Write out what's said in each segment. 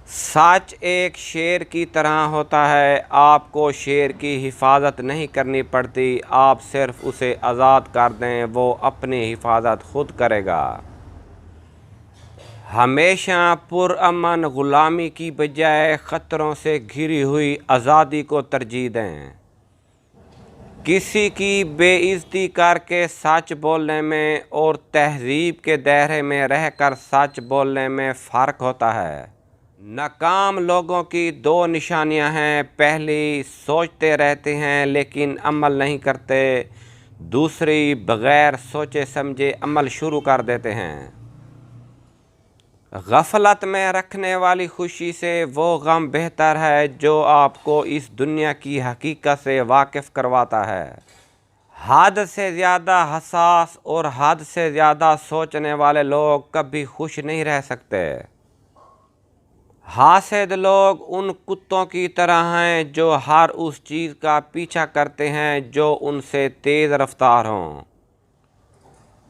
سچ ایک شیر کی طرح ہوتا ہے، آپ کو شیر کی حفاظت نہیں کرنی پڑتی، آپ صرف اسے آزاد کر دیں، وہ اپنی حفاظت خود کرے گا۔ ہمیشہ پرامن غلامی کی بجائے خطروں سے گھری ہوئی آزادی کو ترجیح دیں۔ کسی کی بے عزتی کر کے سچ بولنے میں اور تہذیب کے دائرے میں رہ کر سچ بولنے میں فرق ہوتا ہے۔ ناکام لوگوں کی دو نشانیاں ہیں، پہلی سوچتے رہتے ہیں لیکن عمل نہیں کرتے، دوسری بغیر سوچے سمجھے عمل شروع کر دیتے ہیں۔ غفلت میں رکھنے والی خوشی سے وہ غم بہتر ہے جو آپ کو اس دنیا کی حقیقت سے واقف کرواتا ہے۔ حد سے زیادہ حساس اور حد سے زیادہ سوچنے والے لوگ کبھی خوش نہیں رہ سکتے۔ حاسد لوگ ان کتوں کی طرح ہیں جو ہر اس چیز کا پیچھا کرتے ہیں جو ان سے تیز رفتار ہوں۔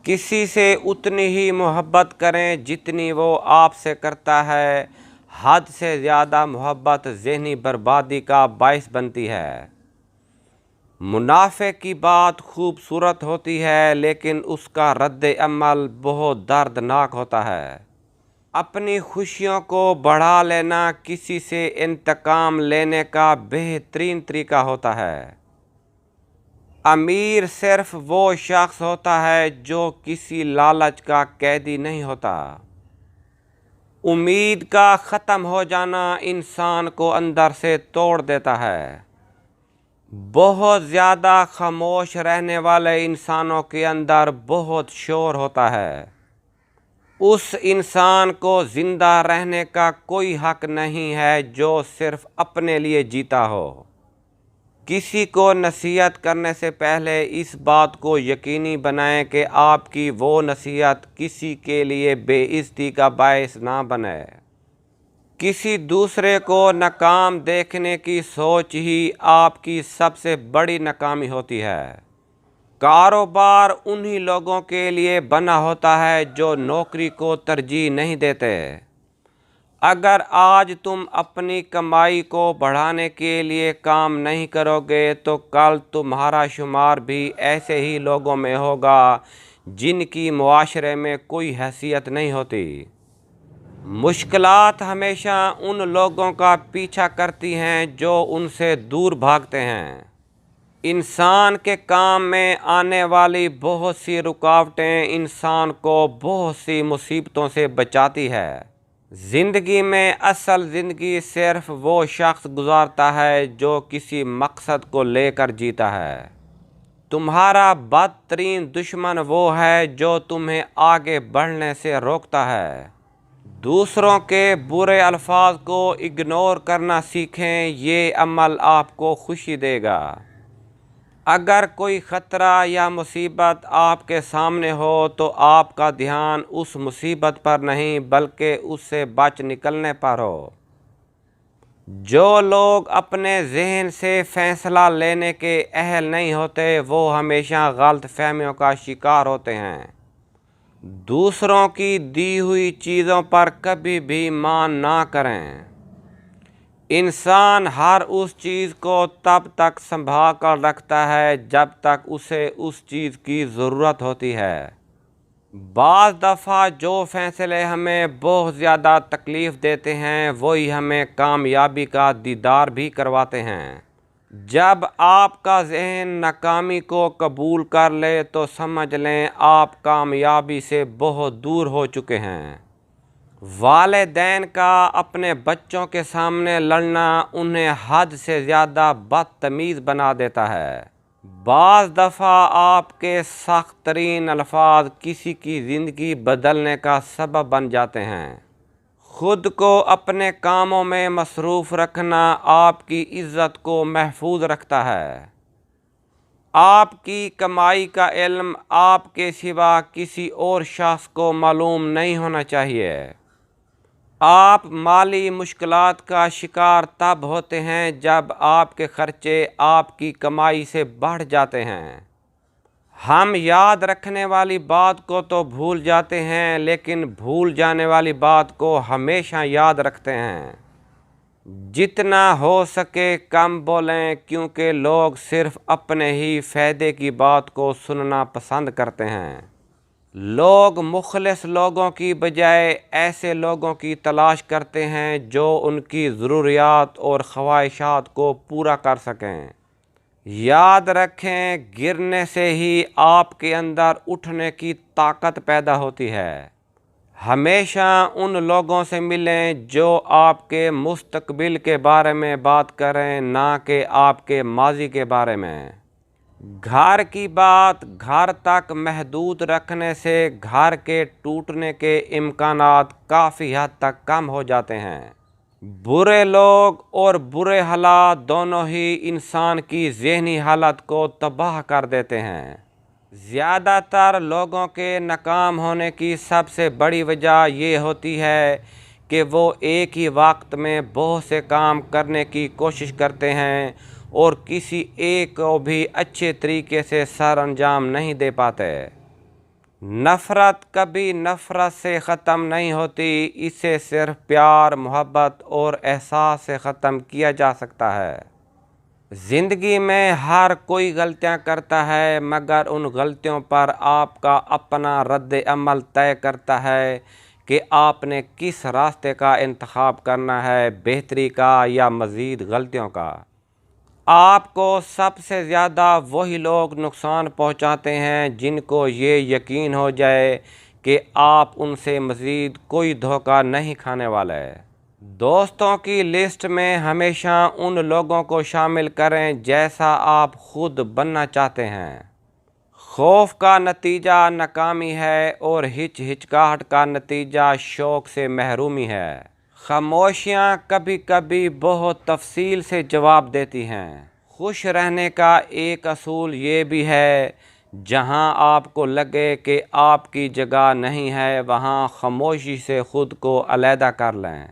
کسی سے اتنی ہی محبت کریں جتنی وہ آپ سے کرتا ہے، حد سے زیادہ محبت ذہنی بربادی کا باعث بنتی ہے۔ منافق کی بات خوبصورت ہوتی ہے لیکن اس کا رد عمل بہت دردناک ہوتا ہے۔ اپنی خوشیوں کو بڑھا لینا کسی سے انتقام لینے کا بہترین طریقہ ہوتا ہے۔ امیر صرف وہ شخص ہوتا ہے جو کسی لالچ کا قیدی نہیں ہوتا۔ امید کا ختم ہو جانا انسان کو اندر سے توڑ دیتا ہے۔ بہت زیادہ خاموش رہنے والے انسانوں کے اندر بہت شور ہوتا ہے۔ اس انسان کو زندہ رہنے کا کوئی حق نہیں ہے جو صرف اپنے لیے جیتا ہو۔ کسی کو نصیحت کرنے سے پہلے اس بات کو یقینی بنائیں کہ آپ کی وہ نصیحت کسی کے لیے بے عزتی کا باعث نہ بنے۔ کسی دوسرے کو ناکام دیکھنے کی سوچ ہی آپ کی سب سے بڑی ناکامی ہوتی ہے۔ کاروبار انہی لوگوں کے لیے بنا ہوتا ہے جو نوکری کو ترجیح نہیں دیتے۔ اگر آج تم اپنی کمائی کو بڑھانے کے لیے کام نہیں کرو گے تو کل تمہارا شمار بھی ایسے ہی لوگوں میں ہوگا جن کی معاشرے میں کوئی حیثیت نہیں ہوتی۔ مشکلات ہمیشہ ان لوگوں کا پیچھا کرتی ہیں جو ان سے دور بھاگتے ہیں۔ انسان کے کام میں آنے والی بہت سی رکاوٹیں انسان کو بہت سی مصیبتوں سے بچاتی ہے۔ زندگی میں اصل زندگی صرف وہ شخص گزارتا ہے جو کسی مقصد کو لے کر جیتا ہے۔ تمہارا بدترین دشمن وہ ہے جو تمہیں آگے بڑھنے سے روکتا ہے۔ دوسروں کے برے الفاظ کو اگنور کرنا سیکھیں، یہ عمل آپ کو خوشی دے گا۔ اگر کوئی خطرہ یا مصیبت آپ کے سامنے ہو تو آپ کا دھیان اس مصیبت پر نہیں بلکہ اس سے بچ نکلنے پر ہو۔ جو لوگ اپنے ذہن سے فیصلہ لینے کے اہل نہیں ہوتے وہ ہمیشہ غلط فہمیوں کا شکار ہوتے ہیں۔ دوسروں کی دی ہوئی چیزوں پر کبھی بھی مان نہ کریں۔ انسان ہر اس چیز کو تب تک سنبھال کر رکھتا ہے جب تک اسے اس چیز کی ضرورت ہوتی ہے۔ بعض دفعہ جو فیصلے ہمیں بہت زیادہ تکلیف دیتے ہیں وہی ہمیں کامیابی کا دیدار بھی کرواتے ہیں۔ جب آپ کا ذہن ناکامی کو قبول کر لے تو سمجھ لیں آپ کامیابی سے بہت دور ہو چکے ہیں۔ والدین کا اپنے بچوں کے سامنے لڑنا انہیں حد سے زیادہ بدتمیز بنا دیتا ہے۔ بعض دفعہ آپ کے سخت ترین الفاظ کسی کی زندگی بدلنے کا سبب بن جاتے ہیں۔ خود کو اپنے کاموں میں مصروف رکھنا آپ کی عزت کو محفوظ رکھتا ہے۔ آپ کی کمائی کا علم آپ کے سوا کسی اور شخص کو معلوم نہیں ہونا چاہیے۔ آپ مالی مشکلات کا شکار تب ہوتے ہیں جب آپ کے خرچے آپ کی کمائی سے بڑھ جاتے ہیں۔ ہم یاد رکھنے والی بات کو تو بھول جاتے ہیں لیکن بھول جانے والی بات کو ہمیشہ یاد رکھتے ہیں۔ جتنا ہو سکے کم بولیں، کیونکہ لوگ صرف اپنے ہی فائدے کی بات کو سننا پسند کرتے ہیں۔ لوگ مخلص لوگوں کی بجائے ایسے لوگوں کی تلاش کرتے ہیں جو ان کی ضروریات اور خواہشات کو پورا کر سکیں۔ یاد رکھیں، گرنے سے ہی آپ کے اندر اٹھنے کی طاقت پیدا ہوتی ہے۔ ہمیشہ ان لوگوں سے ملیں جو آپ کے مستقبل کے بارے میں بات کریں، نہ کہ آپ کے ماضی کے بارے میں۔ گھر کی بات گھر تک محدود رکھنے سے گھر کے ٹوٹنے کے امکانات کافی حد تک کم ہو جاتے ہیں۔ برے لوگ اور برے حالات دونوں ہی انسان کی ذہنی حالت کو تباہ کر دیتے ہیں۔ زیادہ تر لوگوں کے ناکام ہونے کی سب سے بڑی وجہ یہ ہوتی ہے کہ وہ ایک ہی وقت میں بہت سے کام کرنے کی کوشش کرتے ہیں اور کسی ایک کو بھی اچھے طریقے سے سر انجام نہیں دے پاتے۔ نفرت کبھی نفرت سے ختم نہیں ہوتی، اسے صرف پیار، محبت اور احساس سے ختم کیا جا سکتا ہے۔ زندگی میں ہر کوئی غلطیاں کرتا ہے، مگر ان غلطیوں پر آپ کا اپنا رد عمل طے کرتا ہے کہ آپ نے کس راستے کا انتخاب کرنا ہے، بہتری کا یا مزید غلطیوں کا۔ آپ کو سب سے زیادہ وہی لوگ نقصان پہنچاتے ہیں جن کو یہ یقین ہو جائے کہ آپ ان سے مزید کوئی دھوکہ نہیں کھانے والے۔ دوستوں کی لسٹ میں ہمیشہ ان لوگوں کو شامل کریں جیسا آپ خود بننا چاہتے ہیں۔ خوف کا نتیجہ ناکامی ہے اور ہچکچاہٹ کا نتیجہ شوق سے محرومی ہے۔ خاموشیاں کبھی کبھی بہت تفصیل سے جواب دیتی ہیں۔ خوش رہنے کا ایک اصول یہ بھی ہے، جہاں آپ کو لگے کہ آپ کی جگہ نہیں ہے، وہاں خاموشی سے خود کو علیحدہ کر لیں۔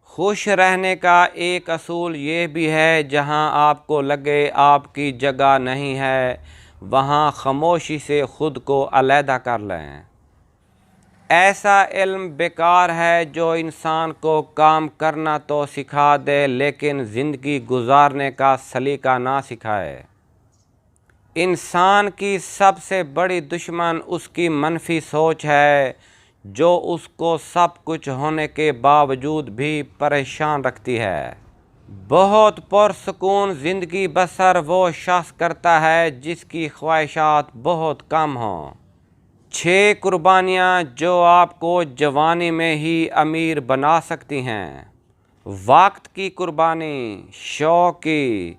خوش رہنے کا ایک اصول یہ بھی ہے، جہاں آپ کو لگے آپ کی جگہ نہیں ہے، وہاں خاموشی سے خود کو علیحدہ کر لیں۔ ایسا علم بیکار ہے جو انسان کو کام کرنا تو سکھا دے لیکن زندگی گزارنے کا سلیقہ نہ سکھائے۔ انسان کی سب سے بڑی دشمن اس کی منفی سوچ ہے، جو اس کو سب کچھ ہونے کے باوجود بھی پریشان رکھتی ہے۔ بہت پرسکون زندگی بسر وہ شخص کرتا ہے جس کی خواہشات بہت کم ہوں۔ 6 قربانیاں جو آپ کو جوانی میں ہی امیر بنا سکتی ہیں۔ وقت کی قربانی، شوق کی،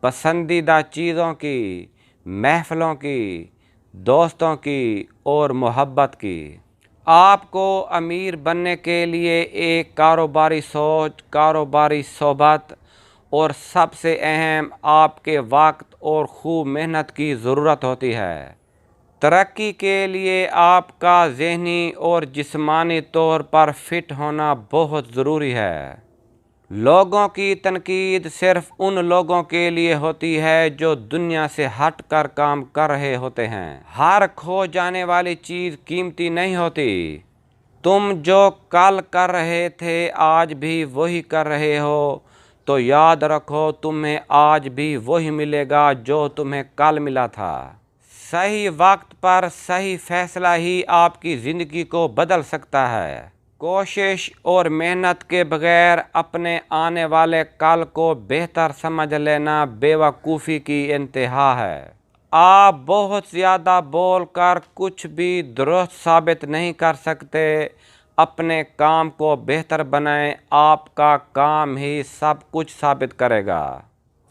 پسندیدہ چیزوں کی، محفلوں کی، دوستوں کی اور محبت کی۔ آپ کو امیر بننے کے لیے ایک کاروباری سوچ، کاروباری صحبت اور سب سے اہم آپ کے وقت اور خوب محنت کی ضرورت ہوتی ہے۔ ترقی کے لیے آپ کا ذہنی اور جسمانی طور پر فٹ ہونا بہت ضروری ہے۔ لوگوں کی تنقید صرف ان لوگوں کے لیے ہوتی ہے جو دنیا سے ہٹ کر کام کر رہے ہوتے ہیں۔ ہر کھو جانے والی چیز قیمتی نہیں ہوتی۔ تم جو کل کر رہے تھے آج بھی وہی کر رہے ہو، تو یاد رکھو تمہیں آج بھی وہی ملے گا جو تمہیں کل ملا تھا۔ صحیح وقت پر صحیح فیصلہ ہی آپ کی زندگی کو بدل سکتا ہے۔ کوشش اور محنت کے بغیر اپنے آنے والے کل کو بہتر سمجھ لینا بے وقوفی کی انتہا ہے۔ آپ بہت زیادہ بول کر کچھ بھی درست ثابت نہیں کر سکتے۔ اپنے کام کو بہتر بنائیں، آپ کا کام ہی سب کچھ ثابت کرے گا۔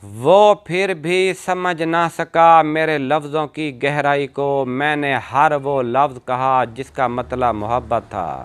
وہ پھر بھی سمجھ نہ سکا میرے لفظوں کی گہرائی کو، میں نے ہر وہ لفظ کہا جس کا مطلب محبت تھا۔